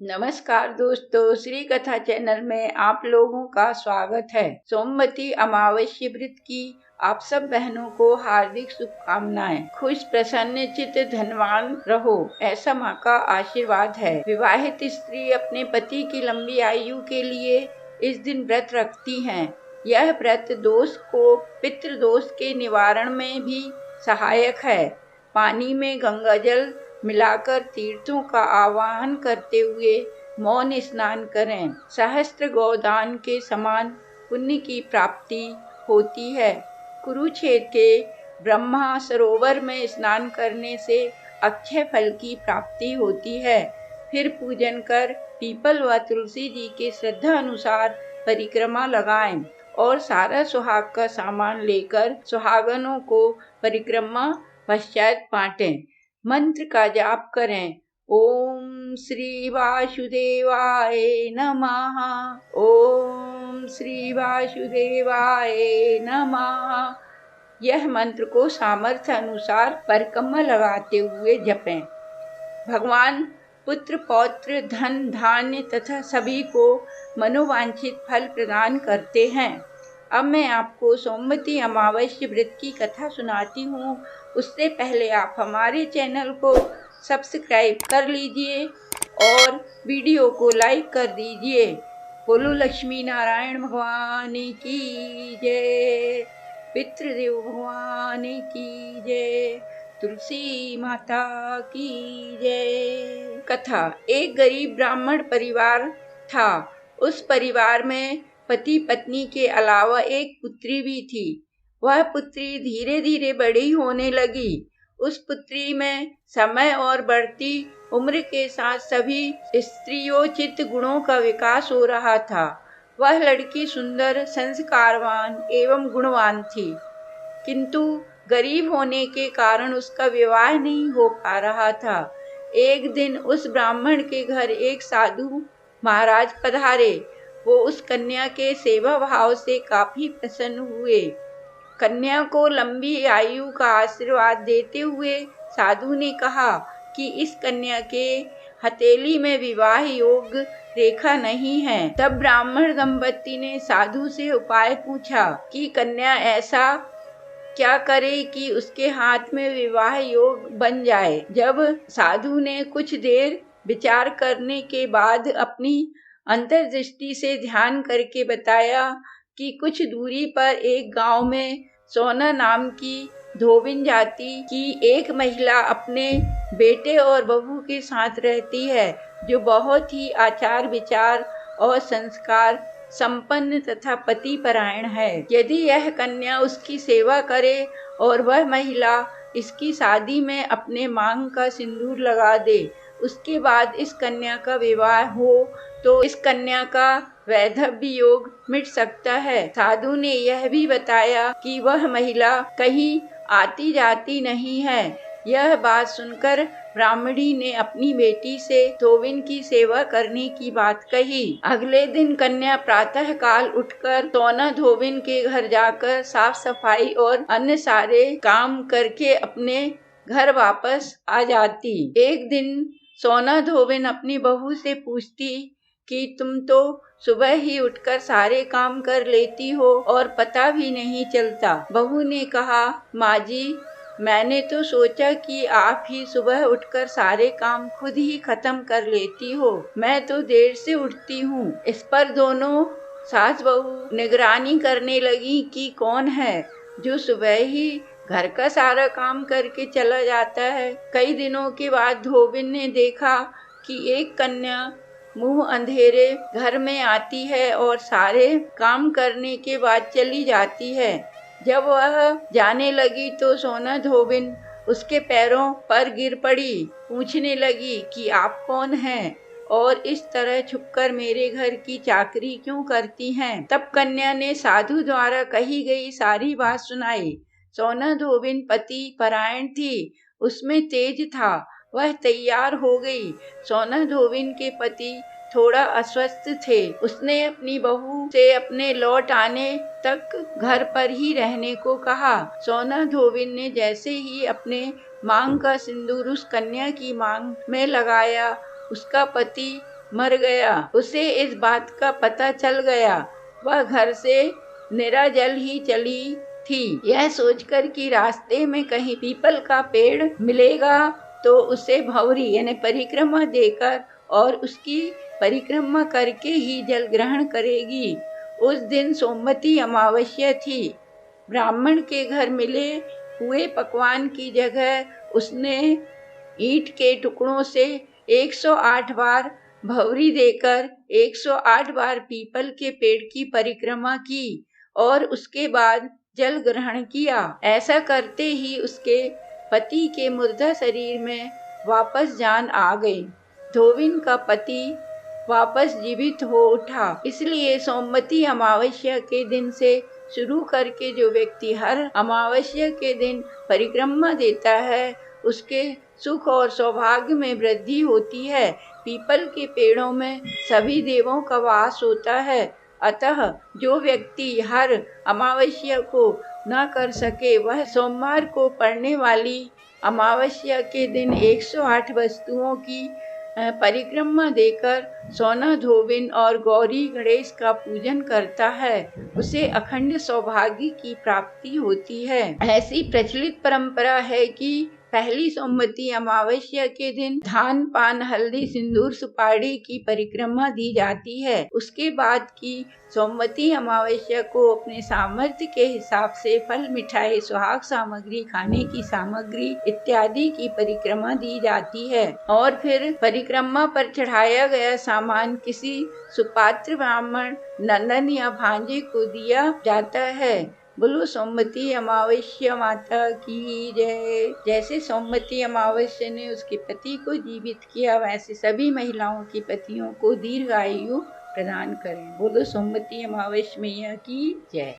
नमस्कार दोस्तों, श्री कथा चैनल में आप लोगों का स्वागत है। सोमवती अमावस्या व्रत की आप सब बहनों को हार्दिक शुभकामनाएं। खुश प्रसन्न चित्त धनवान रहो, ऐसा माँ का आशीर्वाद है। विवाहित स्त्री अपने पति की लंबी आयु के लिए इस दिन व्रत रखती हैं। यह व्रत दोष को पितृ दोष के निवारण में भी सहायक है। पानी में गंगा जल मिलाकर तीर्थों का आवाहन करते हुए मौन स्नान करें। सहस्त्र गोदान के समान पुण्य की प्राप्ति होती है। कुरुक्षेत्र के ब्रह्मा सरोवर में स्नान करने से अक्षय फल की प्राप्ति होती है। फिर पूजन कर पीपल व तुलसी जी के श्रद्धा अनुसार परिक्रमा लगाएं और सारा सुहाग का सामान लेकर सुहागनों को परिक्रमा पश्चात बांटें। मंत्र का जाप करें। ओम श्री वासुदेवाय नमः। ओम श्री वासुदेवाय नमः। यह मंत्र को सामर्थ्य अनुसार परिक्रमा लगाते हुए जपें। भगवान पुत्र पौत्र धन धान्य तथा सभी को मनोवांछित फल प्रदान करते हैं। अब मैं आपको सोमवती अमावस्या व्रत की कथा सुनाती हूँ। उससे पहले आप हमारे चैनल को सब्सक्राइब कर लीजिए और वीडियो को लाइक कर दीजिए। बोलो लक्ष्मी नारायण भगवान की जय, पितृदेव भगवान की जय, तुलसी माता की जय। कथा। एक गरीब ब्राह्मण परिवार था। उस परिवार में पति पत्नी के अलावा एक पुत्री भी थी। वह पुत्री धीरे धीरे बड़ी होने लगी। उस पुत्री में समय और बढ़ती उम्र के साथ सभी स्त्रियोचित गुणों का विकास हो रहा था। वह लड़की सुंदर, संस्कारवान एवं गुणवान थी, किंतु गरीब होने के कारण उसका विवाह नहीं हो पा रहा था। एक दिन उस ब्राह्मण के घर एक साधु महाराज पधारे। वो उस कन्या के सेवा भाव से काफी प्रसन्न हुए। कन्या को लंबी आयु का आशीर्वाद देते हुए साधु ने कहा कि इस कन्या के हथेली में विवाह योग रेखा नहीं है। तब ब्राह्मण दंपति ने साधु से उपाय पूछा कि कन्या ऐसा क्या करे कि उसके हाथ में विवाह योग बन जाए। जब साधु ने कुछ देर विचार करने के बाद अपनी अंतर्दृष्टि से ध्यान करके बताया कि कुछ दूरी पर एक गांव में सोना नाम की धोबिन जाति की एक महिला अपने बेटे और बहू के साथ रहती है, जो बहुत ही आचार विचार और संस्कार संपन्न तथा पति परायण है। यदि यह कन्या उसकी सेवा करे और वह महिला इसकी शादी में अपने मांग का सिंदूर लगा दे, उसके बाद इस कन्या का विवाह हो तो इस कन्या का वैधव्य योग मिट सकता है। साधु ने यह भी बताया कि वह महिला कहीं आती जाती नहीं है। यह बात सुनकर ब्राह्मणी ने अपनी बेटी से धोबिन की सेवा करने की बात कही। अगले दिन कन्या प्रातः काल उठकर सोना धोबिन के घर जाकर साफ सफाई और अन्य सारे काम करके अपने घर वापस आ जाती। एक दिन सोना धोबिन अपनी बहू से पूछती कि तुम तो सुबह ही उठकर सारे काम कर लेती हो और पता भी नहीं चलता। बहू ने कहा, माँ जी, मैंने तो सोचा कि आप ही सुबह उठकर सारे काम खुद ही खत्म कर लेती हो। मैं तो देर से उठती हूँ। इस पर दोनों सास बहू निगरानी करने लगी कि कौन है जो सुबह ही घर का सारा काम करके चला जाता है। कई दिनों के बाद धोबिन ने देखा कि एक कन्या मुंह अंधेरे घर में आती है और सारे काम करने के बाद चली जाती है। जब वह जाने लगी तो सोना धोबिन उसके पैरों पर गिर पड़ी। पूछने लगी कि आप कौन हैं और इस तरह छुपकर मेरे घर की चाकरी क्यों करती हैं। तब कन्या ने साधु द्वारा कही गई सारी बात सुनाई। सोना धोबिन पति परायण थी, उसमें तेज था। वह तैयार हो गई। सोना धोबिन के पति थोड़ा अस्वस्थ थे। उसने अपनी बहू से अपने लौट आने तक घर पर ही रहने को कहा। सोना धोबिन ने जैसे ही अपने मांग का सिंदूर उस कन्या की मांग में लगाया, उसका पति मर गया। उसे इस बात का पता चल गया। वह घर से निराजल ही चली थी। यह सोचकर कि रास्ते में कहीं पीपल का पेड़ मिलेगा तो उसे भंवरी यानी परिक्रमा देकर और उसकी परिक्रमा करके ही जल ग्रहण करेगी। उस दिन सोमवती अमावस्या थी। ब्राह्मण के घर मिले हुए पकवान की जगह उसने ईंट के टुकड़ों से 108 बार भंवरी देकर 108 बार पीपल के पेड़ की परिक्रमा की और उसके बाद जल ग्रहण किया। ऐसा करते ही उसके पति के मुर्दा शरीर में वापस जान आ गई। धोबिन का पति वापस जीवित हो उठा। इसलिए सोमवती अमावस्या के दिन से शुरू करके जो व्यक्ति हर अमावस्या के दिन परिक्रमा देता है उसके सुख और सौभाग्य में वृद्धि होती है। पीपल के पेड़ों में सभी देवों का वास होता है। अतः जो व्यक्ति हर अमावस्या को न कर सके वह सोमवार को पड़ने वाली अमावस्या के दिन 108 वस्तुओं की परिक्रमा देकर सोना, धोबिन और गौरी गणेश का पूजन करता है उसे अखंड सौभाग्य की प्राप्ति होती है। ऐसी प्रचलित परंपरा है कि पहली सोमवती अमावस्या के दिन धान, पान, हल्दी, सिंदूर, सुपारी की परिक्रमा दी जाती है। उसके बाद की सोमवती अमावस्या को अपने सामर्थ्य के हिसाब से फल, मिठाई, सुहाग सामग्री, खाने की सामग्री इत्यादि की परिक्रमा दी जाती है और फिर परिक्रमा पर चढ़ाया गया सामान किसी सुपात्र ब्राह्मण, नंदन या भांजे को दिया जाता है। बोलो सोमवती अमावस्या माता की जय। जैसे सोमवती अमावस्या ने उसके पति को जीवित किया वैसे सभी महिलाओं के पतियों को दीर्घायु प्रदान करें। बोलो सोमवती अमावस्या मैया की जय।